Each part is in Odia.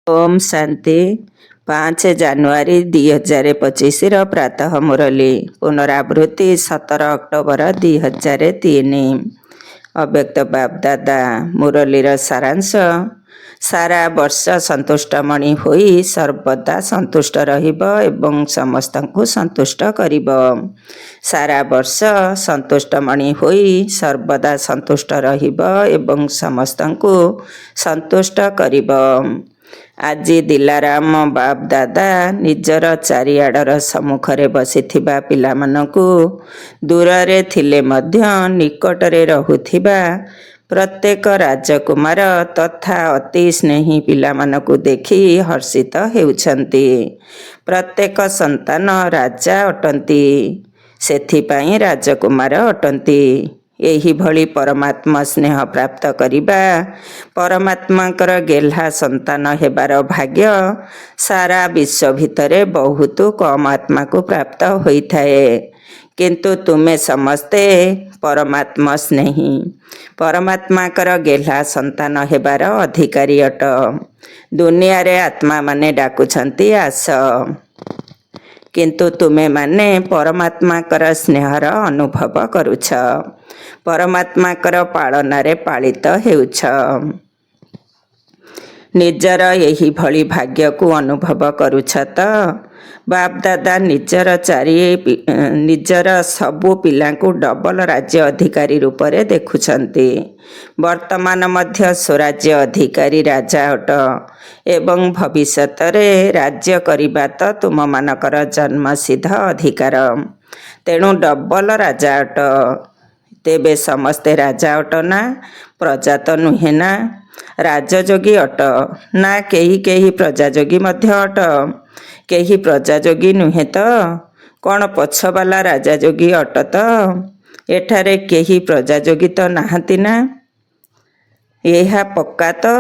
ओम शांति 5 ଜାନୁଆରୀ 2025 प्रातः मुरली पुनरावृत्ति 17 ଅକ୍ଟୋବର 2003। अव्यक्त बापदादा मुरलीर सारांश सारा वर्ष संतुष्टमणि होई सर्वदा संतुष्ट रहिब एवं समस्तंकु संतुष्ट करिब। सारा वर्ष संतुष्टमणि होई सर्वदा संतुष्ट रहिब एवं समस्तंकु संतुष्ट करिब। आज दिलाराम बाप दादा निजर चारिआडर सम्मुखरे बसिथिबा पिलामानकु दूररे थिले मध्य निकटरे रहुथिबा प्रत्येक राजकुमार तथा अति स्नेही पिलामानकु देखि हर्षित हेउछन्ति। प्रत्येक संतान राजा अटंती, सेथिपाई राजकुमार अटंती। एही भली परमात्मा स्नेह प्राप्त करिबा परमात्माकर गेल्हा संतान हेबार भाग्य सारा विश्व भितरे बहुत कम आत्मा को प्राप्त होइथाए। किंतु तुमे समस्ते परमात्मा स्नेही परमात्माकर गेल्हा संतान हेबार अधिकारी अट। दुनिया रे आत्मा माने डाकुछन्ति आस, किंतु तुमे माने परमात्माकर स्नेहर अनुभव करुछ, परमात्माकर पालनारे पालित हेउछ। निजर यही भली भाग्य को अनुभव करुछ त बापदादा निजर सबु पिलांकु डबल राज्य अधिकारी रूपरे देखुछन्ति। वर्तमान मध्य स्वराज्य अधिकारी राजा अट एवं भविष्यतरे राज्य करिबा त तुम मानकर जन्मसिद्ध अधिकार। तेणु डबल राजा अट। तेबे समस्ते राजा अट ना? प्रजा तो नुहे ना? राजयोगी अट ना? केही केही प्रजायोगी मध्य अट। केही प्रजायोगी नुहे तो कौन पछवाला राजयोगी अट तो? एठारे केही प्रजायोगी तो नाहंती ना? यह पक्का तो?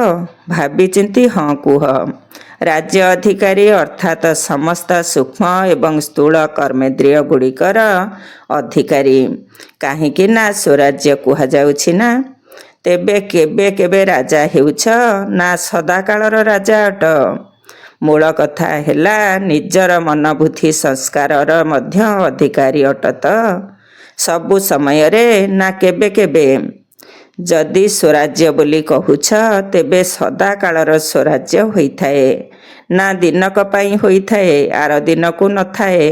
भावी चिंती हाँ कुह। राज्य अधिकारी अर्थात समस्त सूक्ष्म एवं स्थूल कर्मेन्द्रिय गुड़िकर अधिकारी। काहींकि ना स्वराज्य कुहा जाउछि ना? तेबे केबे केबे राजा हेउछ ना सदाकालर राजा अट? मूल कथा हेला निजर मन बुद्धि संस्कारर मध्य अधिकारी अट त सबु समय रे ना केबे केबे? जदि स्वराज्य बोली कहुछ तेबे सदाकालर स्वराज्य होइथाए ना दिनक पाई होइथाए, आर दिनकु न थाए।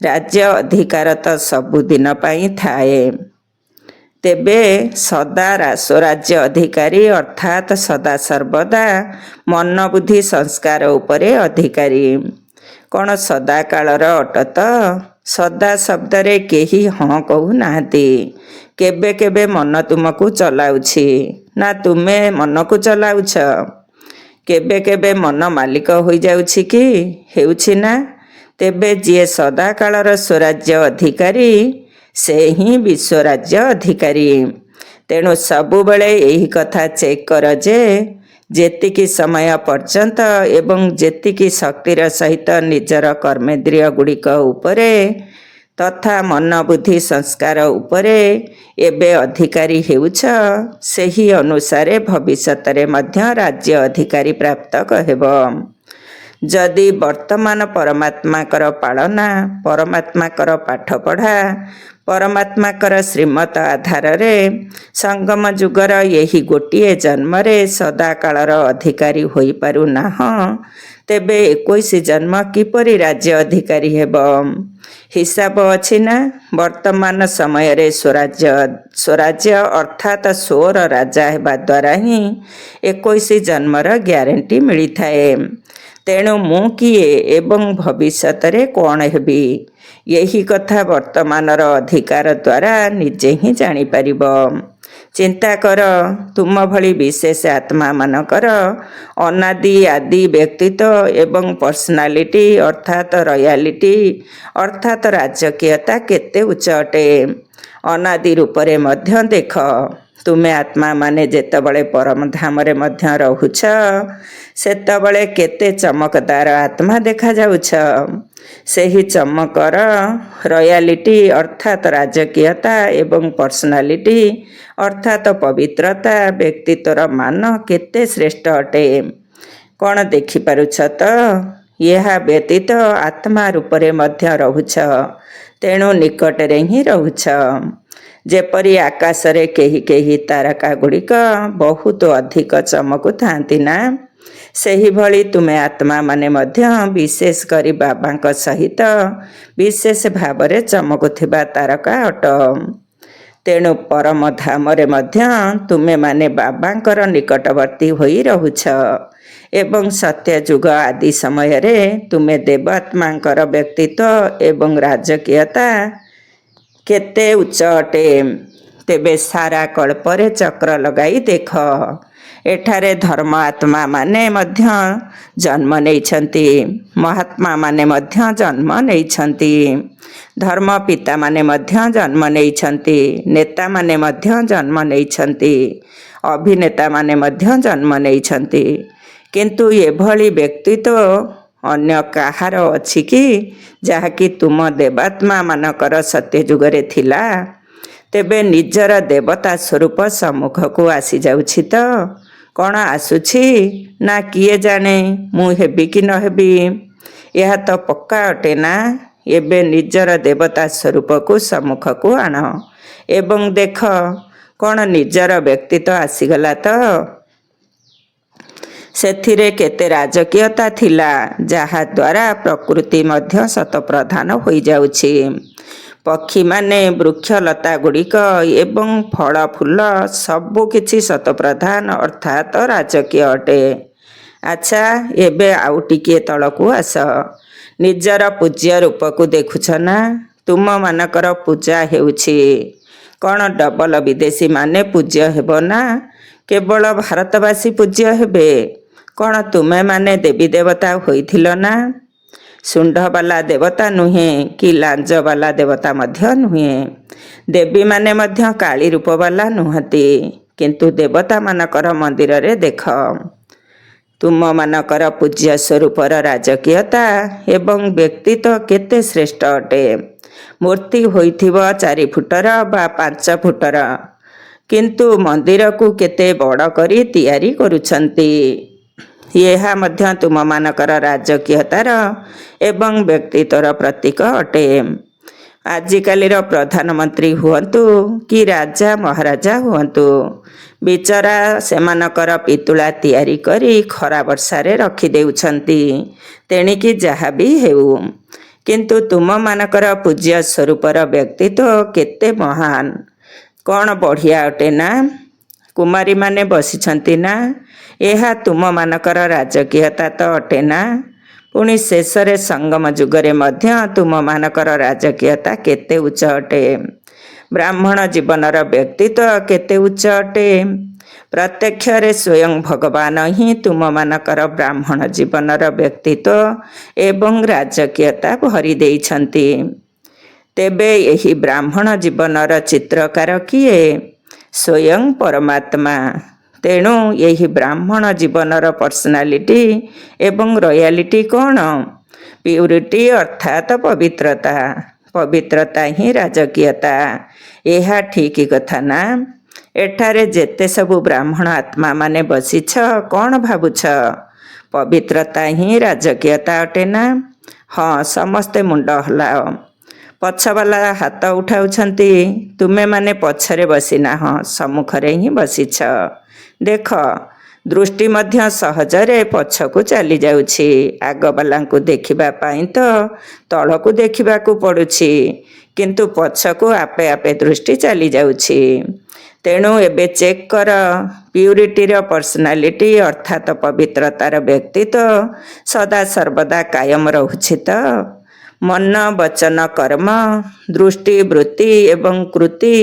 राज्य अधिकार तो सबु दिन पाई थाए। तेबे सदा स्वराज्य अधिकारी अर्थात सदा सर्वदा मन बुद्धि संस्कार उपरे अधिकारी। कौन सदा कालर अट त? सदा शब्दरे केही हाँ कहू नाहंती। केबे केबे मन तुमको चलाउछि ना तुमे मन को चलाउछ? केबे केबे मन मालिक होई जाउछि कि हेउछि ना? तेबे जिए सदा कालर स्वराज्य अधिकारी से ही विश्व राज्य अधिकारी। तेणु सबु बेले यही कथा चेक कर जे जेतिकी समय पर्यंत एवं जेतिकी शक्तिर सहित निजर कर्मेन्द्रिय गुड़िक उपरे तथा मन बुद्धि संस्कार उपरे एबे अधिकारी हेउछ, सेही अनुसारे भविष्यतरे मध्य राज्य अधिकारी प्राप्त कहब। जदि वर्तमान परमात्माकर पालना, परमात्माकर पाठ पढ़ा, परमात्माकर श्रीमत आधार रे संगम जुगर यही गोटिए जन्मरे सदा कालर अधिकारी होई पारु नाह, तेबे 21 जन्म किपरि राज्य अधिकारी हेब? हिसाब अछि ना? वर्तमान समय रे स्वराज्य अर्थात सोर राजा हेबा द्वारा ही 21 जन्मर ग्यारंटी मिली थाए। तेणु मु किए एवं भविष्यतरे कौन हेबी यही कथा वर्तमानर अधिकार द्वारा निजे ही जानी पारिब। चिंता कर, तुम भली विशेष आत्मा मानकर अनादि आदि व्यक्तित्व एवं पर्सनालिटी अर्थात रॉयलिटी अर्थात राजकीयता केते उच्च अटे। अनादि रूपरे मध्य देख, तुमे आत्मा माने जेतबळे परम धामरे मध्य रहुछ सेतबळे केते चमकदार आत्मा देखा जाउछ। सेही चमकर रॉयलिटी अर्थात राजकीयता एवं पर्सनालिटी अर्थात पवित्रता व्यक्तित्वर मान केते श्रेष्ठ अटे। କ'ଣ ଦେଖିପାରୁଛ ତ? ଏହା ବ୍ୟତୀତ ଆତ୍ମା ରୂପରେ ମଧ୍ୟ ରହୁଛ, ତେଣୁ ନିକଟରେ ହିଁ ରହୁଛ। ଯେପରି ଆକାଶରେ କେହି କେହି ତାରକା ଗୁଡ଼ିକ ବହୁତ ଅଧିକ ଚମକୁଥାନ୍ତି ନା, ସେହିଭଳି ତୁମେ ଆତ୍ମାମାନେ ମଧ୍ୟ ବିଶେଷ କରି ବାବାଙ୍କ ସହିତ ବିଶେଷ ଭାବରେ ଚମକୁଥିବା ତାରକା ଅଟ। ତେଣୁ ପରମ ଧାମରେ ମଧ୍ୟ ତୁମେମାନେ ବାବାଙ୍କର ନିକଟବର୍ତ୍ତୀ ହୋଇ ରହୁଛ ଏବଂ ସତ୍ୟଯୁଗ ଆଦି ସମୟରେ ତୁମେ ଦେବାତ୍ମାଙ୍କର ବ୍ୟକ୍ତିତ୍ୱ ଏବଂ ରାଜକୀୟତା କେତେ ଉଚ୍ଚ ଅଟେ। ତେବେ ସାରା କଳ୍ପରେ ଚକ୍ର ଲଗାଇ ଦେଖ, ଏଠାରେ ଧର୍ମ ଆତ୍ମାମାନେ ମଧ୍ୟ ଜନ୍ମ ନେଇଛନ୍ତି, ମହାତ୍ମାମାନେ ମଧ୍ୟ ଜନ୍ମ ନେଇଛନ୍ତି, ଧର୍ମ ପିତାମାନେ ମଧ୍ୟ ଜନ୍ମ ନେଇଛନ୍ତି, ନେତାମାନେ ମଧ୍ୟ ଜନ୍ମ ନେଇଛନ୍ତି, ଅଭିନେତାମାନେ ମଧ୍ୟ ଜନ୍ମ ନେଇଛନ୍ତି। କିନ୍ତୁ ଏଭଳି ବ୍ୟକ୍ତିତ୍ୱ ଅନ୍ୟ କାହାର ଅଛି କି, ଯାହାକି ତୁମ ଦେବାତ୍ମାମାନଙ୍କର ସତ୍ୟଯୁଗରେ ଥିଲା? ତେବେ ନିଜର ଦେବତା ସ୍ୱରୂପ ସମ୍ମୁଖକୁ ଆସିଯାଉଛି ତ? କ'ଣ ଆସୁଛି? ନା କିଏ ଜାଣେ ମୁଁ ହେବି କି ନ ହେବି? ଏହା ତ ପକ୍କା ଅଟେ ନା? ଏବେ ନିଜର ଦେବତା ସ୍ୱରୂପକୁ ସମ୍ମୁଖକୁ ଆଣ ଏବଂ ଦେଖ, କ'ଣ ନିଜର ବ୍ୟକ୍ତିତ୍ୱ ଆସିଗଲା ତ? ସେଥିରେ କେତେ ରାଜକୀୟତା ଥିଲା, ଯାହାଦ୍ୱାରା ପ୍ରକୃତି ମଧ୍ୟ ଶତପ୍ରଧାନ ହୋଇଯାଉଛି। ପକ୍ଷୀମାନେ, ବୃକ୍ଷଲତା ଗୁଡ଼ିକ ଏବଂ ଫଳ ଫୁଲ ସବୁକିଛି ଶତପ୍ରଧାନ ଅର୍ଥାତ୍ ରାଜକୀୟ ଅଟେ। ଆଚ୍ଛା, ଏବେ ଆଉ ଟିକିଏ ତଳକୁ ଆସ। ନିଜର ପୂଜ୍ୟ ରୂପକୁ ଦେଖୁଛ ନା? ତୁମମାନଙ୍କର ପୂଜା ହେଉଛି। କ'ଣ ଡବଲ ବିଦେଶୀମାନେ ପୂଜ୍ୟ ହେବ ନା କେବଳ ଭାରତବାସୀ ପୂଜ୍ୟ ହେବେ? କ'ଣ ତୁମେମାନେ ଦେବୀ ଦେବତା ହୋଇଥିଲ ନା? ଶୁଣ୍ଢବାଲା ଦେବତା ନୁହେଁ କି ଲାଞ୍ଜବାଲା ଦେବତା ମଧ୍ୟ ନୁହେଁ। ଦେବୀମାନେ ମଧ୍ୟ କାଳୀ ରୂପବାଲା ନୁହନ୍ତି। କିନ୍ତୁ ଦେବତାମାନଙ୍କର ମନ୍ଦିରରେ ଦେଖ, ତୁମମାନଙ୍କର ପୂଜ୍ୟ ସ୍ୱରୂପର ରାଜକୀୟତା ଏବଂ ବ୍ୟକ୍ତିତ୍ୱ କେତେ ଶ୍ରେଷ୍ଠ ଅଟେ। ମୂର୍ତ୍ତି ହୋଇଥିବ 4 ଫୁଟର ବା 5 ଫୁଟର, କିନ୍ତୁ ମନ୍ଦିରକୁ କେତେ ବଡ଼ କରି ତିଆରି କରୁଛନ୍ତି। ଏହା ମଧ୍ୟ ତୁମମାନଙ୍କର ରାଜକୀୟତାର ଏବଂ ବ୍ୟକ୍ତିତ୍ୱର ପ୍ରତୀକ ଅଟେ। ଆଜିକାଲିର ପ୍ରଧାନମନ୍ତ୍ରୀ ହୁଅନ୍ତୁ କି ରାଜା ମହାରାଜା ହୁଅନ୍ତୁ, ବିଚରା ସେମାନଙ୍କର ପିତୁଳା ତିଆରି କରି ଖରା ବର୍ଷାରେ ରଖିଦେଉଛନ୍ତି। ତେଣିକି ଯାହା ବି ହେଉ, କିନ୍ତୁ ତୁମମାନଙ୍କର ପୂଜ୍ୟ ସ୍ୱରୂପର ବ୍ୟକ୍ତିତ୍ୱ କେତେ ମହାନ, କ'ଣ ବଢ଼ିଆ ଅଟେ ନା? କୁମାରୀମାନେ ବସିଛନ୍ତି ନା? ଏହା ତୁମମାନଙ୍କର ରାଜକୀୟତା ତ ଅଟେ ନା? ପୁଣି ଶେଷରେ ସଙ୍ଗମ ଯୁଗରେ ମଧ୍ୟ ତୁମମାନଙ୍କର ରାଜକୀୟତା କେତେ ଉଚ୍ଚ ଅଟେ। ବ୍ରାହ୍ମଣ ଜୀବନର ବ୍ୟକ୍ତିତ୍ୱ କେତେ ଉଚ୍ଚ ଅଟେ। ପ୍ରତ୍ୟକ୍ଷରେ ସ୍ୱୟଂ ଭଗବାନ ହିଁ ତୁମମାନଙ୍କର ବ୍ରାହ୍ମଣ ଜୀବନର ବ୍ୟକ୍ତିତ୍ୱ ଏବଂ ରାଜକୀୟତା ଭରି ଦେଇଛନ୍ତି। ତେବେ ଏହି ବ୍ରାହ୍ମଣ ଜୀବନର ଚିତ୍ରକାର କିଏ? ସ୍ୱୟଂ ପରମାତ୍ମା। ତେଣୁ ଏହି ବ୍ରାହ୍ମଣ ଜୀବନର ପର୍ସନାଲିଟି ଏବଂ ରୟାଲିଟି କ'ଣ? ପ୍ୟୁରିଟି ଅର୍ଥାତ୍ ପବିତ୍ରତା। ପବିତ୍ରତା ହିଁ ରାଜକୀୟତା। ଏହା ଠିକ୍ କଥା ନା? ଏଠାରେ ଯେତେ ସବୁ ବ୍ରାହ୍ମଣ ଆତ୍ମାମାନେ ବସିଛ, କ'ଣ ଭାବୁଛ? ପବିତ୍ରତା ହିଁ ରାଜକୀୟତା ଅଟେ ନା? ହଁ, ସମସ୍ତେ ମୁଣ୍ଡ ହଲାଅ। ପଛବାଲା ହାତ ଉଠାଉଛନ୍ତି। ତୁମେମାନେ ପଛରେ ବସିନାହଁ, ସମ୍ମୁଖରେ ହିଁ ବସିଛ। ଦେଖ, ଦୃଷ୍ଟି ମଧ୍ୟ ସହଜରେ ପଛକୁ ଚାଲିଯାଉଛି। ଆଗବାଲାଙ୍କୁ ଦେଖିବା ପାଇଁ ତ ତଳକୁ ଦେଖିବାକୁ ପଡ଼ୁଛି, କିନ୍ତୁ ପଛକୁ ଆପେ ଆପେ ଦୃଷ୍ଟି ଚାଲିଯାଉଛି। ତେଣୁ ଏବେ ଚେକ୍ କର, ପ୍ୟୁରିଟିର ପର୍ସନାଲିଟି ଅର୍ଥାତ୍ ପବିତ୍ରତାର ବ୍ୟକ୍ତିତ୍ୱ ସଦାସର୍ବଦା କାୟମ ରହୁଛି ତ? ମନ, ବଚନ, କର୍ମ, ଦୃଷ୍ଟି, ବୃତ୍ତି ଏବଂ କୃତି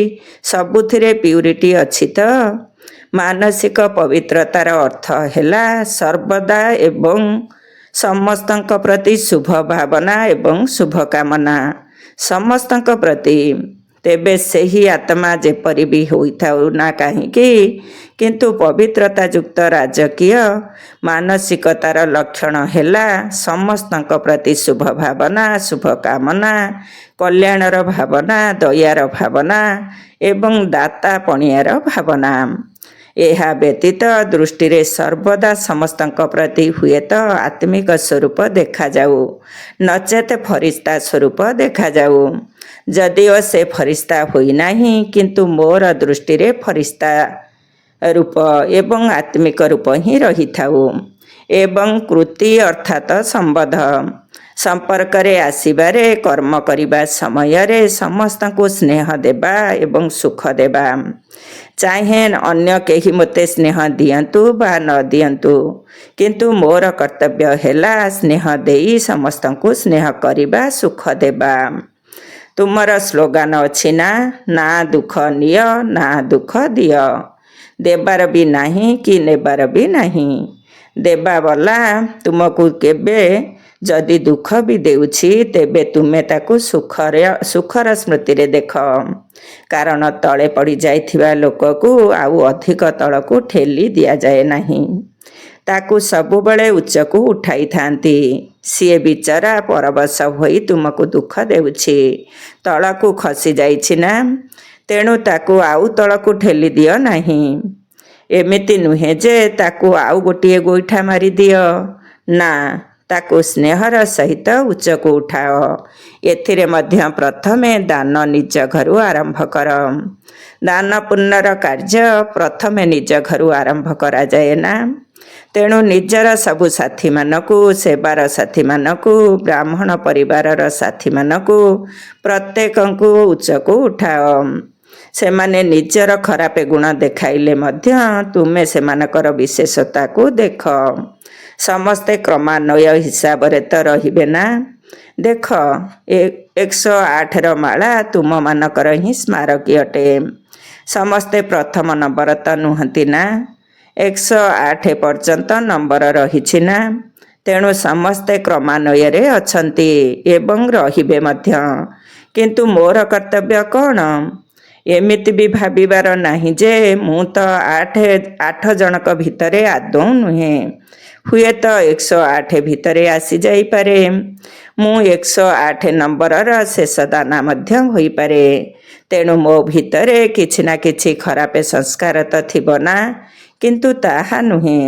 ସବୁଥିରେ ପ୍ୟୁରିଟି ଅଛି ତ? ମାନସିକ ପବିତ୍ରତାର ଅର୍ଥ ହେଲା ସର୍ବଦା ଏବଂ ସମସ୍ତଙ୍କ ପ୍ରତି ଶୁଭ ଭାବନା ଏବଂ ଶୁଭକାମନା, ସମସ୍ତଙ୍କ ପ୍ରତି। ତେବେ ସେହି ଆତ୍ମା ଯେପରି ବି ହୋଇଥାଉ ନା କାହିଁକି, କିନ୍ତୁ ପବିତ୍ରତା ଯୁକ୍ତ ରାଜକୀୟ ମାନସିକତାର ଲକ୍ଷଣ ହେଲା ସମସ୍ତଙ୍କ ପ୍ରତି ଶୁଭ ଭାବନା, ଶୁଭକାମନା, କଲ୍ୟାଣର ଭାବନା, ଦୟାର ଭାବନା ଏବଂ ଦାତା ପଣିଆର ଭାବନା। ଏହା ବ୍ୟତୀତ ଦୃଷ୍ଟିରେ ସର୍ବଦା ସମସ୍ତଙ୍କ ପ୍ରତି ହୁଏତ ଆତ୍ମିକ ସ୍ୱରୂପ ଦେଖାଯାଉ, ନଚେତ ଫରିସ୍ତା ସ୍ୱରୂପ ଦେଖାଯାଉ। ଯଦିଓ ସେ ଫରିସ୍ତା ହୋଇନାହିଁ, କିନ୍ତୁ ମୋର ଦୃଷ୍ଟିରେ ଫରିସ୍ତା ରୂପ ଏବଂ ଆତ୍ମିକ ରୂପ ହିଁ ରହିଥାଉ। ଏବଂ କୃତି ଅର୍ଥାତ୍ ସମ୍ବନ୍ଧ ସମ୍ପର୍କରେ ଆସିବାରେ, କର୍ମ କରିବା ସମୟରେ ସମସ୍ତଙ୍କୁ ସ୍ନେହ ଦେବା ଏବଂ ସୁଖ ଦେବା। ଚାହେଁ ଅନ୍ୟ କେହି ମୋତେ ସ୍ନେହ ଦିଅନ୍ତୁ ବା ନ ଦିଅନ୍ତୁ, କିନ୍ତୁ ମୋର କର୍ତ୍ତବ୍ୟ ହେଲା ସ୍ନେହ ଦେଇ ସମସ୍ତଙ୍କୁ ସ୍ନେହ କରିବା, ସୁଖ ଦେବା। ତୁମର ସ୍ଲୋଗାନ ଅଛି ନା, ନା ଦୁଃଖ ନିଅ ନା ଦୁଃଖ ଦିଅ। ଦେବାର ବି ନାହିଁ କି ନେବାର ବି ନାହିଁ। ଦେବାବାଲା ତୁମକୁ କେବେ ଯଦି ଦୁଃଖ ବି ଦେଉଛି, ତେବେ ତୁମେ ତାକୁ ସୁଖର ସ୍ମୃତିରେ ଦେଖ। କାରଣ ତଳେ ପଡ଼ିଯାଇଥିବା ଲୋକକୁ ଆଉ ଅଧିକ ତଳକୁ ଠେଲି ଦିଆଯାଏ ନାହିଁ, ତାକୁ ସବୁବେଳେ ଉଚ୍ଚକୁ ଉଠାଇଥାନ୍ତି। ସିଏ ବିଚରା ପରବଶ ହୋଇ ତୁମକୁ ଦୁଃଖ ଦେଉଛି, ତଳକୁ ଖସି ଯାଇଛି ନା, ତେଣୁ ତାକୁ ଆଉ ତଳକୁ ଠେଲି ଦିଅ ନାହିଁ। ଏମିତି ନୁହେଁ ଯେ ତାକୁ ଆଉ ଗୋଟିଏ ଗୋଇଠା ମାରିଦିଅ, ନା, ତାକୁ ସ୍ନେହର ସହିତ ଉଚ୍ଚକୁ ଉଠାଅ। ଏଥିରେ ମଧ୍ୟ ପ୍ରଥମେ ଦାନ ନିଜ ଘରୁ ଆରମ୍ଭ କର। ଦାନ ପୁଣ୍ୟର କାର୍ଯ୍ୟ ପ୍ରଥମେ ନିଜ ଘରୁ ଆରମ୍ଭ କରାଯାଏ ନା। ତେଣୁ ନିଜର ସବୁ ସାଥୀମାନଙ୍କୁ, ସେବାର ସାଥୀମାନଙ୍କୁ, ବ୍ରାହ୍ମଣ ପରିବାରର ସାଥୀମାନଙ୍କୁ ପ୍ରତ୍ୟେକଙ୍କୁ ଉଚ୍ଚକୁ ଉଠାଅ। ସେମାନେ ନିଜର ଖରାପ ଗୁଣ ଦେଖାଇଲେ ମଧ୍ୟ ତୁମେ ସେମାନଙ୍କର ବିଶେଷତାକୁ ଦେଖ। ସମସ୍ତେ କ୍ରମାନ୍ୱୟ ହିସାବରେ ତ ରହିବେ ନା। ଦେଖ, 108ର ମାଳା ତୁମମାନଙ୍କର ହିଁ ସ୍ମାରକୀ ଅଟେ। ସମସ୍ତେ ପ୍ରଥମ ନମ୍ବର ତ ନୁହନ୍ତି ନା। 108 ପର୍ଯ୍ୟନ୍ତ ନମ୍ବର ରହିଛି ନା। ତେଣୁ ସମସ୍ତେ କ୍ରମାନ୍ୱୟରେ ଅଛନ୍ତି ଏବଂ ରହିବେ ମଧ୍ୟ। କିନ୍ତୁ ମୋର କର୍ତ୍ତବ୍ୟ କ'ଣ? ଏମିତି ବି ଭାବିବାର ନାହିଁ ଯେ ମୁଁ ତ 8 ଜଣକ ଭିତରେ ଆଦୌ ନୁହେଁ। ହୁଏତ 108 ଭିତରେ ଆସିଯାଇପାରେ। ମୁଁ 108 ନମ୍ବରର ଶେଷ ଦାନା ମଧ୍ୟ ହୋଇପାରେ। ତେଣୁ ମୋ ଭିତରେ କିଛି ନା କିଛି ଖରାପ ସଂସ୍କାର ତ ଥିବ ନା। କିନ୍ତୁ ତାହା ନୁହେଁ।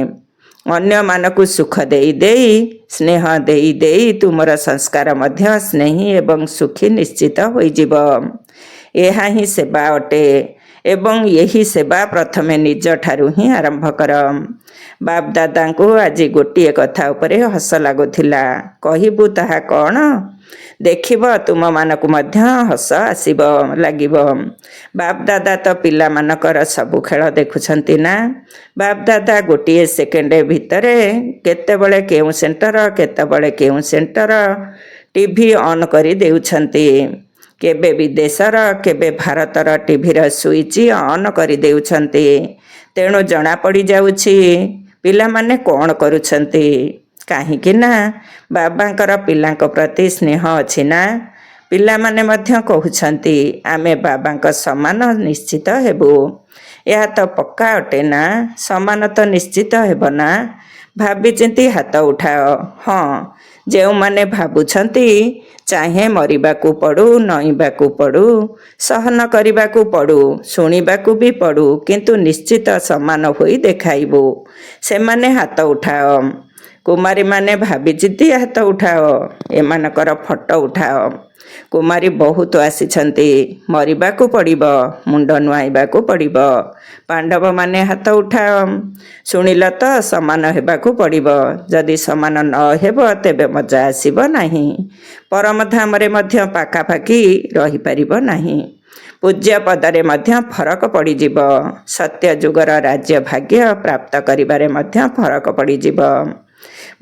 ଅନ୍ୟମାନଙ୍କୁ ସୁଖ ଦେଇ ଦେଇ, ସ୍ନେହ ଦେଇ ଦେଇ ତୁମର ସଂସ୍କାର ମଧ୍ୟ ସ୍ନେହୀ ଏବଂ ସୁଖୀ ନିଶ୍ଚିତ ହୋଇଯିବ। ଏହା ହିଁ ସେବା ଅଟେ ଏବଂ ଏହି ସେବା ପ୍ରଥମେ ନିଜଠାରୁ ହିଁ ଆରମ୍ଭ କର। ବାପଦାଦାଙ୍କୁ ଆଜି ଗୋଟିଏ କଥା ଉପରେ ହସ ଲାଗୁଥିଲା। କହିବୁ ତାହା କ'ଣ? ଦେଖିବ ତୁମମାନଙ୍କୁ ମଧ୍ୟ ହସ ଲାଗିବ। ବାପଦାଦା ତ ପିଲାମାନଙ୍କର ସବୁ ଖେଳ ଦେଖୁଛନ୍ତି ନା। ବାପଦାଦା ଗୋଟିଏ ସେକେଣ୍ଡ ଭିତରେ କେତେବେଳେ କେଉଁ ସେଣ୍ଟର, କେତେବେଳେ କେଉଁ ସେଣ୍ଟର ଟିଭି ଅନ୍ କରି ଦେଉଛନ୍ତି। କେବେ ବିଦେଶର, କେବେ ଭାରତର ଟିଭିର ସୁଇଚ୍ ଅନ୍ କରି ଦେଉଛନ୍ତି। ତେଣୁ ଜଣାପଡ଼ିଯାଉଛି ପିଲାମାନେ କ'ଣ କରୁଛନ୍ତି। କାହିଁକି ନା ବାବାଙ୍କର ପିଲାଙ୍କ ପ୍ରତି ସ୍ନେହ ଅଛି ନା। ପିଲାମାନେ ମଧ୍ୟ କହୁଛନ୍ତି ଆମେ ବାବାଙ୍କ ସମାନ ନିଶ୍ଚିତ ହେବୁ। ଏହା ତ ପକ୍କା ଅଟେ ନା। ସମାନ ତ ନିଶ୍ଚିତ ହେବ ନା। ଭାବିଚିନ୍ତି ହାତ ଉଠାଅ। ହଁ, ଯେଉଁମାନେ ଭାବୁଛନ୍ତି ଚାହେଁ ମରିବାକୁ ପଡ଼ୁ, ନଇଁବାକୁ ପଡ଼ୁ, ସହନ କରିବାକୁ ପଡ଼ୁ, ଶୁଣିବାକୁ ବି ପଡ଼ୁ, କିନ୍ତୁ ନିଶ୍ଚିତ ସମାନ ହୋଇ ଦେଖାଇବୁ, ସେମାନେ ହାତ ଉଠାଅ। କୁମାରୀମାନେ ଭାବିଚିନ୍ତି ହାତ ଉଠାଅ। ଏମାନଙ୍କର ଫଟୋ ଉଠାଅ। କୁମାରୀ ବହୁତ ଆସିଛନ୍ତି। ମରିବାକୁ ପଡ଼ିବ, ମୁଣ୍ଡ ନୁଆଇବାକୁ ପଡ଼ିବ। ପାଣ୍ଡବମାନେ ହାତ ଉଠାଅ। ଶୁଣିଲ ତ, ସମାନ ହେବାକୁ ପଡ଼ିବ। ଯଦି ସମାନ ନ ହେବ ତେବେ ମଜା ଆସିବ ନାହିଁ। ପରମଧାମରେ ମଧ୍ୟ ପାଖାପାଖି ରହିପାରିବ ନାହିଁ। ପୂଜ୍ୟ ପଦରେ ମଧ୍ୟ ଫରକ ପଡ଼ିଯିବ। ସତ୍ୟ ଯୁଗର ରାଜ୍ୟ ଭାଗ୍ୟ ପ୍ରାପ୍ତ କରିବାରେ ମଧ୍ୟ ଫରକ ପଡ଼ିଯିବ।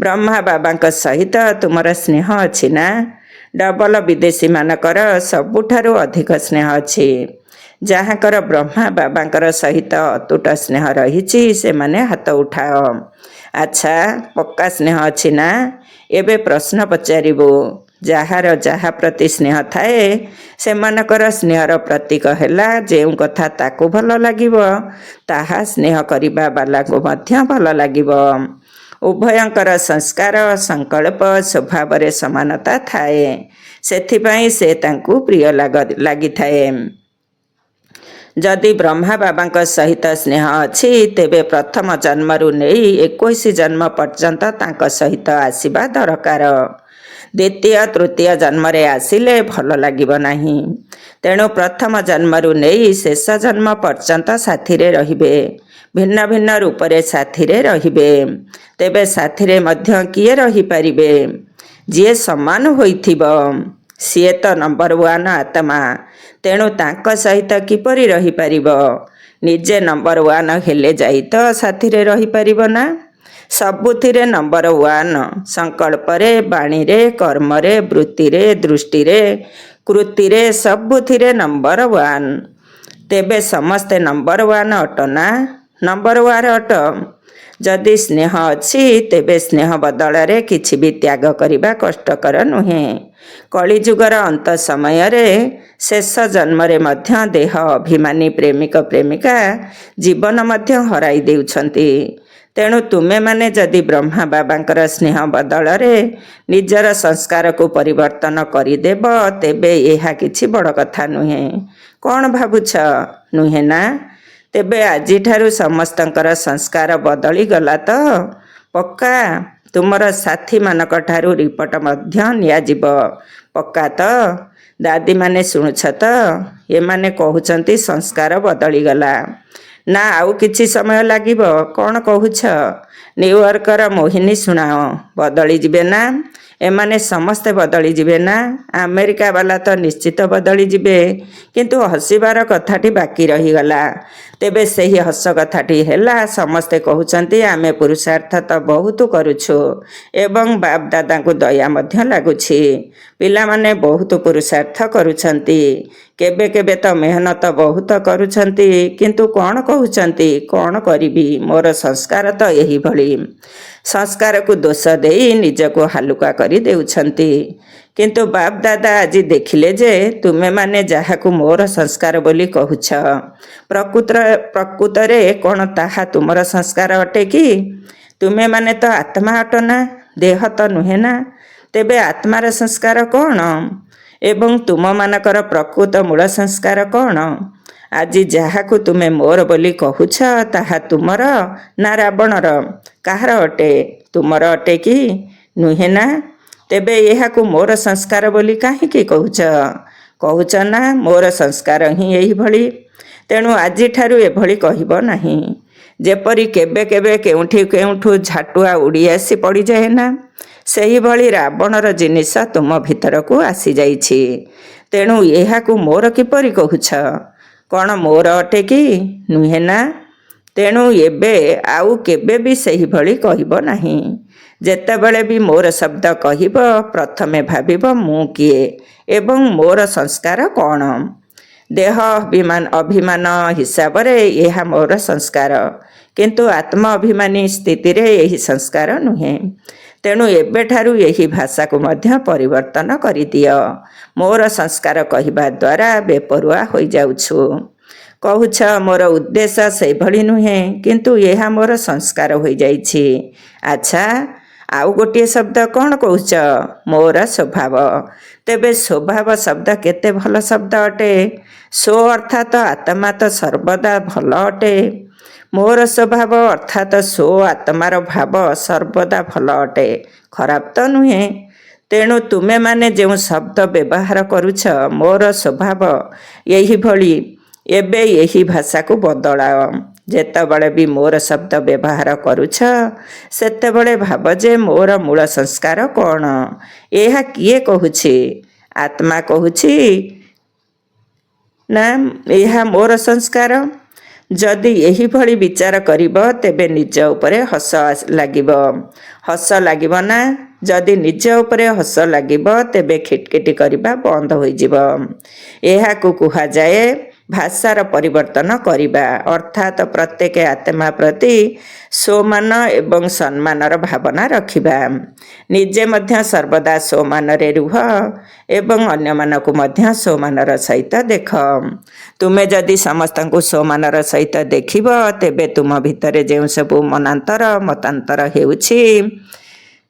ବ୍ରହ୍ମା ବାବାଙ୍କ ସହିତ ତୁମର ସ୍ନେହ ଅଛି ନା। ଡବଲ ବିଦେଶୀମାନଙ୍କର ସବୁଠାରୁ ଅଧିକ ସ୍ନେହ ଅଛି। ଯାହାଙ୍କର ବ୍ରହ୍ମା ବାବାଙ୍କର ସହିତ ଅତୁଟ ସ୍ନେହ ରହିଛି, ସେମାନେ ହାତ ଉଠାଅ। ଆଚ୍ଛା, ପକ୍କା ସ୍ନେହ ଅଛି ନା। ଏବେ ପ୍ରଶ୍ନ ପଚାରିବୁ। ଯାହାର ଯାହା ପ୍ରତି ସ୍ନେହ ଥାଏ, ସେମାନଙ୍କର ସ୍ନେହର ପ୍ରତୀକ ହେଲା ଯେଉଁ କଥା ତାକୁ ଭଲ ଲାଗିବ, ତାହା ସ୍ନେହ କରିବା ବାଲାକୁ ମଧ୍ୟ ଭଲ ଲାଗିବ। ଉଭୟଙ୍କର ସଂସ୍କାର, ସଂକଳ୍ପ, ସ୍ୱଭାବରେ ସମାନତା ଥାଏ। ସେଥିପାଇଁ ସେ ତାଙ୍କୁ ପ୍ରିୟ ଲାଗିଥାଏ। ଯଦି ବ୍ରହ୍ମା ବାବାଙ୍କ ସହିତ ସ୍ନେହ ଅଛି ତେବେ ପ୍ରଥମ ଜନ୍ମରୁ ନେଇ 21 ଜନ୍ମ ପର୍ଯ୍ୟନ୍ତ ତାଙ୍କ ସହିତ ଆସିବା ଦରକାର। ଦ୍ୱିତୀୟ ତୃତୀୟ ଜନ୍ମରେ ଆସିଲେ ଭଲ ଲାଗିବ ନାହିଁ। ତେଣୁ ପ୍ରଥମ ଜନ୍ମରୁ ନେଇ ଶେଷ ଜନ୍ମ ପର୍ଯ୍ୟନ୍ତ ସାଥିରେ ରହିବେ। ଭିନ୍ନ ଭିନ୍ନ ରୂପରେ ସାଥିରେ ରହିବେ। ତେବେ ସାଥିରେ ମଧ୍ୟ କିଏ ରହିପାରିବେ? ଯିଏ ସମାନ ହୋଇଥିବ। ସିଏ ତ ନମ୍ବର 1 ଆତ୍ମା। ତେଣୁ ତାଙ୍କ ସହିତ କିପରି ରହିପାରିବ? ନିଜେ ନମ୍ବର 1 ହେଲେ ଯାଇ ତ ସାଥିରେ ରହିପାରିବ ନା। ସବୁଥିରେ ନମ୍ବର 1। ସଂକଳ୍ପରେ, ବାଣୀରେ, କର୍ମରେ, ବୃତ୍ତିରେ, ଦୃଷ୍ଟିରେ, କୃତିରେ ସବୁଥିରେ ନମ୍ବର 1। ତେବେ ସମସ୍ତେ ନମ୍ବର 1 ଅଟ ନା? ନମ୍ବର 1 ଅଟ। ଯଦି ସ୍ନେହ ଅଛି ତେବେ ସ୍ନେହ ବଦଳରେ କିଛି ବି ତ୍ୟାଗ କରିବା କଷ୍ଟକର ନୁହେଁ। କଳିଯୁଗର ଅନ୍ତ ସମୟରେ ଶେଷ ଜନ୍ମରେ ମଧ୍ୟ ଦେହ ଅଭିମାନୀ ପ୍ରେମିକ ପ୍ରେମିକା ଜୀବନ ମଧ୍ୟ ହରାଇ ଦେଉଛନ୍ତି। ତେଣୁ ତୁମେମାନେ ଯଦି ବ୍ରହ୍ମା ବାବାଙ୍କର ସ୍ନେହ ବଦଳରେ ନିଜର ସଂସ୍କାରକୁ ପରିବର୍ତ୍ତନ କରିଦେବ ତେବେ ଏହା କିଛି ବଡ଼ କଥା ନୁହେଁ। କ'ଣ ଭାବୁଛ? ନୁହେଁ ନା? ତେବେ ଆଜିଠାରୁ ସମସ୍ତଙ୍କର ସଂସ୍କାର ବଦଳିଗଲା ତ? ପକ୍କା? ତୁମର ସାଥୀମାନଙ୍କଠାରୁ ରିପୋର୍ଟ ମଧ୍ୟ ନିଆଯିବ। ପକ୍କା ତ? ଦାଦୀମାନେ ଶୁଣୁଛ ତ? ଏମାନେ କହୁଛନ୍ତି ସଂସ୍କାର ବଦଳିଗଲା। ନା ଆଉ କିଛି ସମୟ ଲାଗିବ? କ'ଣ କହୁଛ? ନ୍ୟୁୟର୍କର ମୋହିନୀ ଶୁଣାଅ। ବଦଳିଯିବେ ନା? ଏମାନେ ସମସ୍ତେ ବଦଳିଯିବେ ନା? ଆମେରିକା ବାଲା ତ ନିଶ୍ଚିତ ବଦଳିଯିବେ। କିନ୍ତୁ ହସିବାର କଥାଟି ବାକି ରହିଗଲା। ତେବେ ସେହି ହସ କଥାଟି ହେଲା, ସମସ୍ତେ କହୁଛନ୍ତି ଆମେ ପୁରୁଷାର୍ଥ ତ ବହୁତ କରୁଛୁ ଏବଂ ବାପ ଦାଦାଙ୍କୁ ଦୟା ମଧ୍ୟ ଲାଗୁଛି। ପିଲାମାନେ ବହୁତ ପୁରୁଷାର୍ଥ କରୁଛନ୍ତି। କେବେ କେବେ ତ ମେହନତ ବହୁତ କରୁଛନ୍ତି। କିନ୍ତୁ କ'ଣ କହୁଛନ୍ତି? କ'ଣ କରିବି? ମୋର ସଂସ୍କାର ତ ଏହିଭଳି। ସଂସ୍କାରକୁ ଦୋଷ ଦେଇ ନିଜକୁ ହାଲୁକା କରି ଦେଉଛନ୍ତି। କିନ୍ତୁ ବାପ ଦାଦା ଆଜି ଦେଖିଲେ ଯେ ତୁମେମାନେ ଯାହାକୁ ମୋର ସଂସ୍କାର ବୋଲି କହୁଛ ପ୍ରକୃତରେ କ'ଣ ତାହା ତୁମର ସଂସ୍କାର ଅଟେ କି? ତୁମେମାନେ ତ ଆତ୍ମା ଅଟ ନା? ଦେହ ତ ନୁହେଁ ନା? ତେବେ ଆତ୍ମାର ସଂସ୍କାର କ'ଣ? ଏବଂ ତୁମମାନଙ୍କର ପ୍ରକୃତ ମୂଳ ସଂସ୍କାର କ'ଣ? ଆଜି ଯାହାକୁ ତୁମେ ମୋର ବୋଲି କହୁଛ ତାହା ତୁମର ନା ରାବଣର? କାହାର ଅଟେ? ତୁମର ଅଟେ କି? ନୁହେଁ ନା? ତେବେ ଏହାକୁ ମୋର ସଂସ୍କାର ବୋଲି କାହିଁକି କହୁଛ? କହୁଛ ନା ମୋର ସଂସ୍କାର ହିଁ ଏହିଭଳି। ତେଣୁ ଆଜିଠାରୁ ଏଭଳି କହିବ ନାହିଁ। ଯେପରି କେବେ କେବେ କେଉଁଠୁ ଝାଟୁଆ ଉଡ଼ି ଆସି ପଡ଼ିଯାଏ ନା, ସେହିଭଳି ରାବଣର ଜିନିଷ ତୁମ ଭିତରକୁ ଆସିଯାଇଛି। ତେଣୁ ଏହାକୁ ମୋର କିପରି କହୁଛ? କ'ଣ ମୋର ଅଟେ କି? ନୁହେଁ ନା? ତେଣୁ ଏବେ ଆଉ କେବେ ବି ସେହିଭଳି କହିବ ନାହିଁ। ଯେତେବେଳେ ବି ମୋର ଶବ୍ଦ କହିବ ପ୍ରଥମେ ଭାବିବ ମୁଁ କିଏ ଏବଂ ମୋର ସଂସ୍କାର କ'ଣ। ଦେହ ଅଭିମାନ ହିସାବରେ ଏହା ମୋର ସଂସ୍କାର, କିନ୍ତୁ ଆତ୍ମ ଅଭିମାନୀ ସ୍ଥିତିରେ ଏହି ସଂସ୍କାର ନୁହେଁ। ତେଣୁ ଏବେଠାରୁ ଏହି ଭାଷାକୁ ମଧ୍ୟ ପରିବର୍ତ୍ତନ କରିଦିଅ। ମୋର ସଂସ୍କାର କହିବା ଦ୍ୱାରା ବେପରୁଆ ହୋଇଯାଉଛୁ। କହୁଛ ମୋର ଉଦ୍ଦେଶ୍ୟ ସେଭଳି ନୁହେଁ, କିନ୍ତୁ ଏହା ମୋର ସଂସ୍କାର ହୋଇଯାଇଛି। ଆଚ୍ଛା, ଆଉ ଗୋଟିଏ ଶବ୍ଦ କ'ଣ କହୁଛ? ମୋର ସ୍ୱଭାବ। ତେବେ ସ୍ୱଭାବ ଶବ୍ଦ କେତେ ଭଲ ଶବ୍ଦ ଅଟେ। ସ୍ୱ ଅର୍ଥାତ୍ ଆତ୍ମା ତ ସର୍ବଦା ଭଲ ଅଟେ। ମୋର ସ୍ୱଭାବ ଅର୍ଥାତ୍ ସ୍ୱ ଆତ୍ମାର ଭାବ ସର୍ବଦା ଭଲ ଅଟେ, ଖରାପ ତ ନୁହେଁ। ତେଣୁ ତୁମେମାନେ ଯେଉଁ ଶବ୍ଦ ବ୍ୟବହାର କରୁଛ ମୋର ସ୍ୱଭାବ ଏହିଭଳି, ଏବେ ଏହି ଭାଷାକୁ ବଦଳାଅ। ଯେତେବେଳେ ବି ମୋର ଶବ୍ଦ ବ୍ୟବହାର କରୁଛ ସେତେବେଳେ ଭାବ ଯେ ମୋର ମୂଳ ସଂସ୍କାର କ'ଣ। ଏହା କିଏ କହୁଛି? ଆତ୍ମା କହୁଛି ନା ଏହା ମୋର ସଂସ୍କାର? ଯଦି ଏହିଭଳି ବିଚାର କରିବ ତେବେ ନିଜ ଉପରେ ହସ ଲାଗିବ। ହସ ଲାଗିବ ନା? ଯଦି ନିଜ ଉପରେ ହସ ଲାଗିବ ତେବେ ଖିଟଖିଟି କରିବା ବନ୍ଦ ହୋଇଯିବ। ଏହାକୁ କୁହାଯାଏ ଭାଷାର ପରିବର୍ତ୍ତନ କରିବା, ଅର୍ଥାତ୍ ପ୍ରତ୍ୟେକ ଆତ୍ମା ପ୍ରତି ସ୍ୱମାନ ଏବଂ ସମ୍ମାନର ଭାବନା ରଖିବା। ନିଜେ ମଧ୍ୟ ସର୍ବଦା ସ୍ୱମାନରେ ରୁହ ଏବଂ ଅନ୍ୟମାନଙ୍କୁ ମଧ୍ୟ ସ୍ୱମାନର ସହିତ ଦେଖ। ତୁମେ ଯଦି ସମସ୍ତଙ୍କୁ ସ୍ୱମାନର ସହିତ ଦେଖିବ ତେବେ ତୁମ ଭିତରେ ଯେଉଁ ସବୁ ମତାନ୍ତର ହେଉଛି,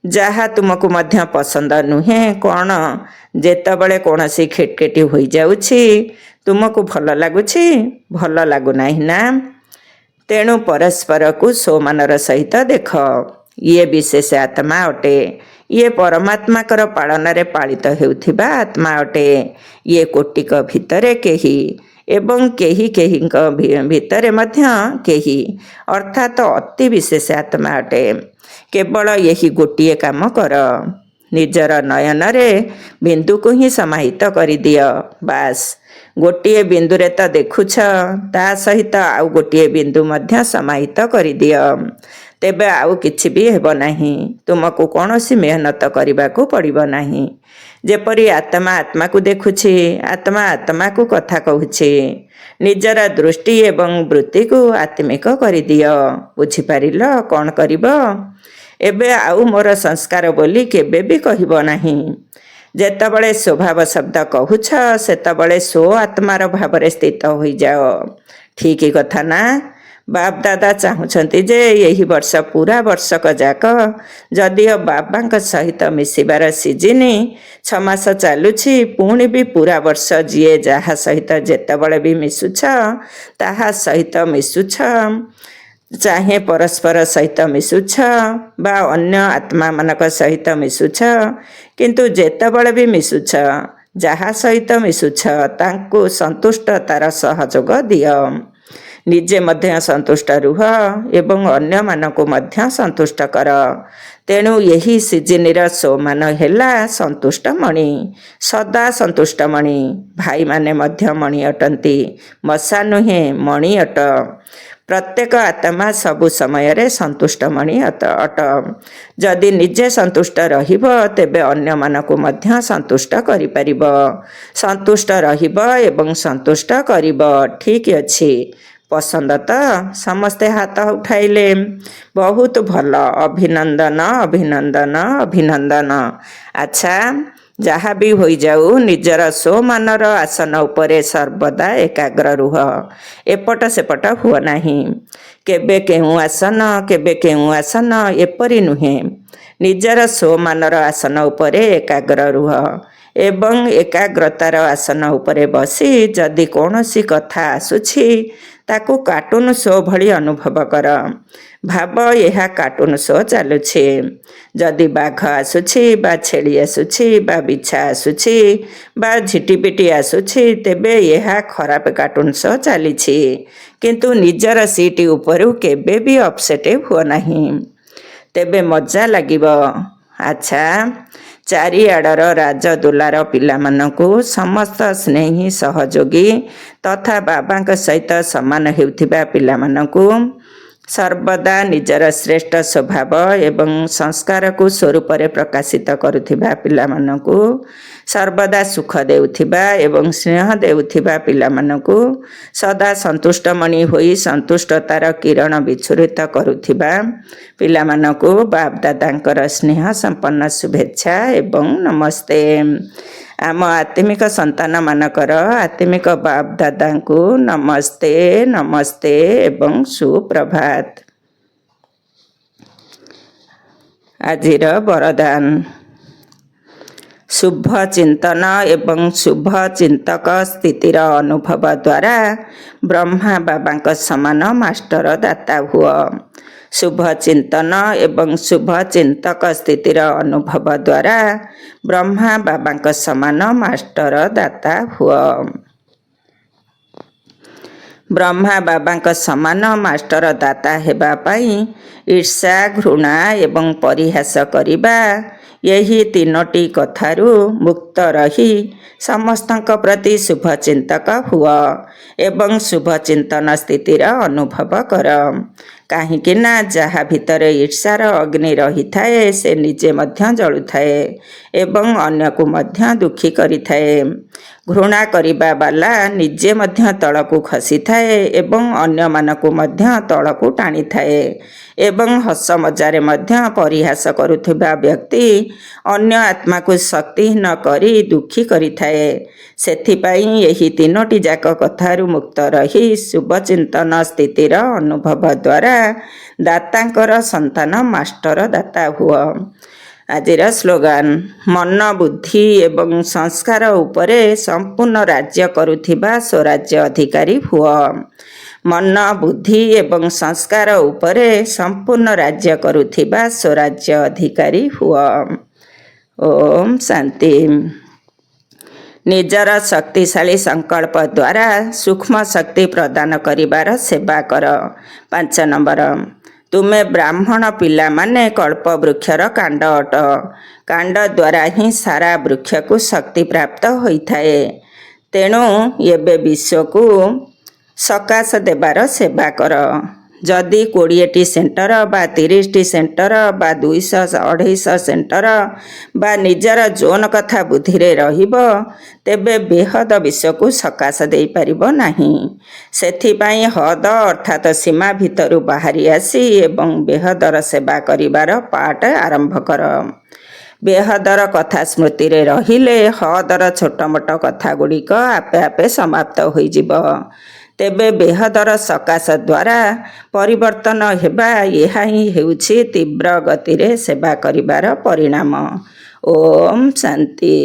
ଯାହା ତୁମକୁ ମଧ୍ୟ ପସନ୍ଦ ନୁହେଁ, କ'ଣ ଯେତେବେଳେ କୌଣସି ଖିଟଖିଟି ହୋଇଯାଉଛି ତୁମକୁ ଭଲ ଲାଗୁଛି? ଭଲ ଲାଗୁନାହିଁ ନା? ତେଣୁ ପରସ୍ପରକୁ ସମାନର ସହିତ ଦେଖ। ଇଏ ବିଶେଷ ଆତ୍ମା ଅଟେ। ଇଏ ପରମାତ୍ମାଙ୍କର ପାଳନରେ ପାଳିତ ହେଉଥିବା ଆତ୍ମା ଅଟେ। ଇଏ କୋଟିକ ଭିତରେ କେହି ଏବଂ କେହିଙ୍କ ଭିତରେ ମଧ୍ୟ କେହି, ଅର୍ଥାତ୍ ଅତି ବିଶେଷ ଆତ୍ମା ଅଟେ। କେବଳ ଏହି ଗୋଟିଏ କାମ କର, ନିଜର ନୟନରେ ବିନ୍ଦୁକୁ ହିଁ ସମାହିତ କରିଦିଅ। ବାସ୍, ଗୋଟିଏ ବିନ୍ଦୁରେ ତ ଦେଖୁଛ, ତା ସହିତ ଆଉ ଗୋଟିଏ ବିନ୍ଦୁ ମଧ୍ୟ ସମାହିତ କରିଦିଅ। ତେବେ ଆଉ କିଛି ବି ହେବ ନାହିଁ। ତୁମକୁ କୌଣସି ମେହନତ କରିବାକୁ ପଡ଼ିବ ନାହିଁ। ଯେପରି ଆତ୍ମା ଆତ୍ମାକୁ ଦେଖୁଛି, ଆତ୍ମା ଆତ୍ମାକୁ କଥା କହୁଛି। ନିଜର ଦୃଷ୍ଟି ଏବଂ ବୃତ୍ତିକୁ ଆତ୍ମିକ କରିଦିଅ। ବୁଝିପାରିଲ କ'ଣ କରିବ? ଏବେ ଆଉ ମୋର ସଂସ୍କାର ବୋଲି କେବେ ବି କହିବ ନାହିଁ। ଯେତେବେଳେ ସ୍ୱଭାବ ଶବ୍ଦ କହୁଛ, ସେତେବେଳେ ସ୍ୱ ଆତ୍ମାର ଭାବରେ ସ୍ଥିତ ହୋଇଯାଅ। ଠିକ୍ କଥା ନା? ବାପ ଦାଦା ଚାହୁଁଛନ୍ତି ଯେ ଏହି ବର୍ଷ ପୁରା ବର୍ଷକ ଯାକ, ଯଦିଓ ବାବାଙ୍କ ସହିତ ମିଶିବାର ସିଜିନ୍ 6 ମାସ ଚାଲୁଛି, ପୁଣି ବି ପୁରା ବର୍ଷ ଯିଏ ଯାହା ସହିତ ଯେତେବେଳେ ବି ମିଶୁଛ, ତାହା ସହିତ ମିଶୁଛ, ଚାହେଁ ପରସ୍ପର ସହିତ ମିଶୁଛ ବା ଅନ୍ୟ ଆତ୍ମାମାନଙ୍କ ସହିତ ମିଶୁଛ, କିନ୍ତୁ ଯେତେବେଳେ ବି ମିଶୁଛ, ଯାହା ସହିତ ମିଶୁଛ, ତାଙ୍କୁ ସନ୍ତୁଷ୍ଟତାର ସହଯୋଗ ଦିଅ। ନିଜେ ମଧ୍ୟ ସନ୍ତୁଷ୍ଟ ରୁହ ଏବଂ ଅନ୍ୟମାନଙ୍କୁ ମଧ୍ୟ ସନ୍ତୁଷ୍ଟ କର। ତେଣୁ ଏହି ସିଜିନ୍ର ସୋମାନ ହେଲା ସନ୍ତୁଷ୍ଟମଣି, ସଦା ସନ୍ତୁଷ୍ଟମଣି। ଭାଇମାନେ ମଧ୍ୟ ମଣି ଅଟନ୍ତି, ମଶା ନୁହେଁ, ମଣି ଅଟ। ପ୍ରତ୍ୟେକ ଆତ୍ମା ସବୁ ସମୟରେ ସନ୍ତୁଷ୍ଟମଣି ଅଟ। ଯଦି ନିଜେ ସନ୍ତୁଷ୍ଟ ରହିବ, ତେବେ ଅନ୍ୟମାନଙ୍କୁ ମଧ୍ୟ ସନ୍ତୁଷ୍ଟ କରିପାରିବ। ସନ୍ତୁଷ୍ଟ ରହିବ ଏବଂ ସନ୍ତୁଷ୍ଟ କରିବ। ଠିକ୍ ଅଛି, ପସନ୍ଦ ତ? ସମସ୍ତେ ହାତ ଉଠାଇଲେ। ବହୁତ ଭଲ, ଅଭିନନ୍ଦନ, ଅଭିନନ୍ଦନ, ଅଭିନନ୍ଦନ। ଆଚ୍ଛା, ଯାହା ବି ହୋଇଯାଉ, ନିଜର ସ୍ୱମାନର ଆସନ ଉପରେ ସର୍ବଦା ଏକାଗ୍ର ରୁହ। ଏପଟ ସେପଟ ହୁଅ ନାହିଁ। କେବେ କେଉଁ ଆସନ, କେବେ କେଉଁ ଆସନ, ଏପରି ନୁହେଁ। ନିଜର ସ୍ୱମାନର ଆସନ ଉପରେ ଏକାଗ୍ର ରୁହ ଏବଂ ଏକାଗ୍ରତାର ଆସନ ଉପରେ ବସି ଯଦି କୌଣସି କଥା ଆସୁଛି, ତାକୁ କାର୍ଟୁନ୍ ଶୋ ଭଳି ଅନୁଭବ କର। ଭାବ, ଏହା କାର୍ଟୁନ୍ ଶୋ ଚାଲୁଛି। ଯଦି ବାଘ ଆସୁଛି ବା ଛେଳି ଆସୁଛି ବା ବିଛା ଆସୁଛି ବା ଝିଟିପିଟି ଆସୁଛି, ତେବେ ଏହା ଖରାପ କାର୍ଟୁନ୍ ଶୋ ଚାଲିଛି। କିନ୍ତୁ ନିଜର ସିଟ୍ ଉପରୁ କେବେ ବି ଅପସେଟ୍ ହୁଅ ନାହିଁ, ତେବେ ମଜା ଲାଗିବ। ଆଚ୍ଛା, ଚାରିଆଡ଼ର ରାଜଦୁଲାର ପିଲାମାନଙ୍କୁ, ସମସ୍ତ ସ୍ନେହୀ ସହଯୋଗୀ ତଥା ବାବାଙ୍କ ସହିତ ସମାନ ହେଉଥିବା ପିଲାମାନଙ୍କୁ, ସର୍ବଦା ନିଜର ଶ୍ରେଷ୍ଠ ସ୍ୱଭାବ ଏବଂ ସଂସ୍କାରକୁ ସ୍ୱରୂପରେ ପ୍ରକାଶିତ କରୁଥିବା ପିଲାମାନଙ୍କୁ, ସର୍ବଦା ସୁଖ ଦେଉଥିବା ଏବଂ ସ୍ନେହ ଦେଉଥିବା ପିଲାମାନଙ୍କୁ, ସଦା ସନ୍ତୁଷ୍ଟମଣି ହୋଇ ସନ୍ତୁଷ୍ଟତାର କିରଣ ବିଚ୍ଛୁରିତ କରୁଥିବା ପିଲାମାନଙ୍କୁ ବାପ ଦାଦାଙ୍କର ସ୍ନେହ ସମ୍ପନ୍ନ ଶୁଭେଚ୍ଛା ଏବଂ ନମସ୍ତେ। ଆମ ଆତ୍ମିକ ସନ୍ତାନମାନଙ୍କର ଆତ୍ମିକ ବାପ ଦାଦାଙ୍କୁ ନମସ୍ତେ, ନମସ୍ତେ ଏବଂ ସୁପ୍ରଭାତ। ଆଜିର ବରଦାନ। ଶୁଭ ଚିନ୍ତନ ଏବଂ ଶୁଭ ଚିନ୍ତକ ସ୍ଥିତିର ଅନୁଭବ ଦ୍ୱାରା ବ୍ରହ୍ମା ବାବାଙ୍କ ସମାନ ମାଷ୍ଟର ଦାତା ହୁଅ। ଶୁଭ ଚିନ୍ତନ ଏବଂ ଶୁଭ ଚିନ୍ତକ ସ୍ଥିତିର ଅନୁଭବ ଦ୍ୱାରା ବ୍ରହ୍ମା ବାବାଙ୍କ ସମାନ ମାଷ୍ଟର ଦାତା ହୁଅ। ବ୍ରହ୍ମା ବାବାଙ୍କ ସମାନ ମାଷ୍ଟର ଦାତା ହେବା ପାଇଁ ଈର୍ଷା, ଘୃଣା ଏବଂ ପରିହାସ କରିବା, ଏହି ତିନୋଟି କଥାରୁ ମୁକ୍ତ ରହି ସମସ୍ତଙ୍କ ପ୍ରତି ଶୁଭଚିନ୍ତକ ହୁଅ ଏବଂ ଶୁଭଚିନ୍ତନ ସ୍ଥିତିର ଅନୁଭବ କର। କାହିଁକି ନା ଯାହା ଭିତରେ ଈର୍ଷାର ଅଗ୍ନି ରହିଥାଏ, ସେ ନିଜେ ମଧ୍ୟ ଜଳୁଥାଏ ଏବଂ ଅନ୍ୟକୁ ମଧ୍ୟ ଦୁଃଖୀ କରିଥାଏ। ଘୃଣା କରିବା ବାଲା ନିଜେ ମଧ୍ୟ ତଳକୁ ଖସିଥାଏ ଏବଂ ଅନ୍ୟମାନଙ୍କୁ ମଧ୍ୟ ତଳକୁ ଟାଣିଥାଏ ଏବଂ ହସ ମଜାରେ ମଧ୍ୟ ପରିହାସ କରୁଥିବା ବ୍ୟକ୍ତି ଅନ୍ୟ ଆତ୍ମାକୁ ଶକ୍ତିହୀନ କରି ଦୁଃଖୀ କରିଥାଏ। ସେଥିପାଇଁ ଏହି ତିନୋଟି ଯାକ କଥାରୁ ମୁକ୍ତ ରହି ଶୁଭଚିନ୍ତନ ସ୍ଥିତିର ଅନୁଭବ ଦ୍ୱାରା ଦାତାଙ୍କର ସନ୍ତାନ ମାଷ୍ଟର ଦାତା ହୁଅ। ଆଜିର ସ୍ଲୋଗାନ ମନ ବୁଦ୍ଧି ଏବଂ ସଂସ୍କାର ଉପରେ ସମ୍ପୂର୍ଣ୍ଣ ରାଜ୍ୟ କରୁଥିବା ସ୍ୱରାଜ୍ୟ ଅଧିକାରୀ ହୁଅ। ମନ ବୁଦ୍ଧି ଏବଂ ସଂସ୍କାର ଉପରେ ସମ୍ପୂର୍ଣ୍ଣ ରାଜ୍ୟ କରୁଥିବା ସ୍ୱରାଜ୍ୟ ଅଧିକାରୀ ହୁଅ। ଓମ୍ ଶାନ୍ତି। ନିଜର ଶକ୍ତିଶାଳୀ ସଂକଳ୍ପ ଦ୍ୱାରା ସୂକ୍ଷ୍ମ ଶକ୍ତି ପ୍ରଦାନ କରିବାର ସେବା କର। 5 ନମ୍ବର, ତୁମେ ବ୍ରାହ୍ମଣ ପିଲାମାନେ କଳ୍ପବୃକ୍ଷର କାଣ୍ଡ ଅଟ। କାଣ୍ଡ ଦ୍ୱାରା ହିଁ ସାରା ବୃକ୍ଷକୁ ଶକ୍ତି ପ୍ରାପ୍ତ ହୋଇଥାଏ। ତେଣୁ ଏବେ ବିଶ୍ୱକୁ ସକାଶ ଦେବାର ସେବା କର। ଯଦି 20ଟି ସେଣ୍ଟର ବା 30ଟି ସେଣ୍ଟର ବା 200-250 ସେଣ୍ଟର ବା ନିଜର ଜୋନ୍ କଥା ବୁଦ୍ଧିରେ ରହିବ, ତେବେ ବେହଦ ବିଶ୍ୱକୁ ସକାଶ ଦେଇପାରିବ ନାହିଁ। ସେଥିପାଇଁ ହଦ ଅର୍ଥାତ ସୀମା ଭିତରୁ ବାହାରି ଆସି ଏବଂ ବେହଦର ସେବା କରିବାର ପାଠ ଆରମ୍ଭ କର। ବେହଦର କଥା ସ୍ମୃତିରେ ରହିଲେ ହଦର ଛୋଟମୋଟ କଥାଗୁଡ଼ିକ ଆପେ ଆପେ ସମାପ୍ତ ହୋଇଯିବ। ତେବେ ବେହଦର ସକାଶ ଦ୍ୱାରା ପରିବର୍ତ୍ତନ ହେବା, ଏହା ହିଁ ହେଉଛି ତୀବ୍ର ଗତିରେ ସେବା କରିବାର ପରିଣାମ। ଓମ୍ ଶାନ୍ତି।